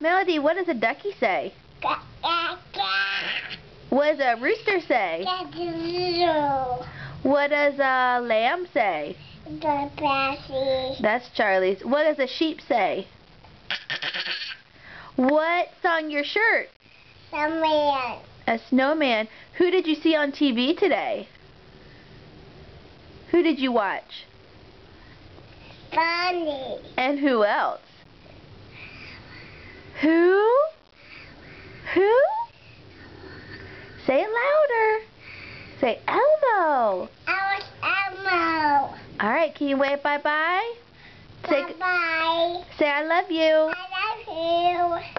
Melody, what does a ducky say? What does a rooster say? What does a lamb say? That's Charlie's. What does a sheep say? What's on your shirt? Snowman. A snowman. Who did you see on TV today? Who did you watch? Bunny. And who else? Who? Who? Say it louder. Say Elmo. Elmo. Alright, can you wave bye-bye? Bye-bye. Say I love you. I love you.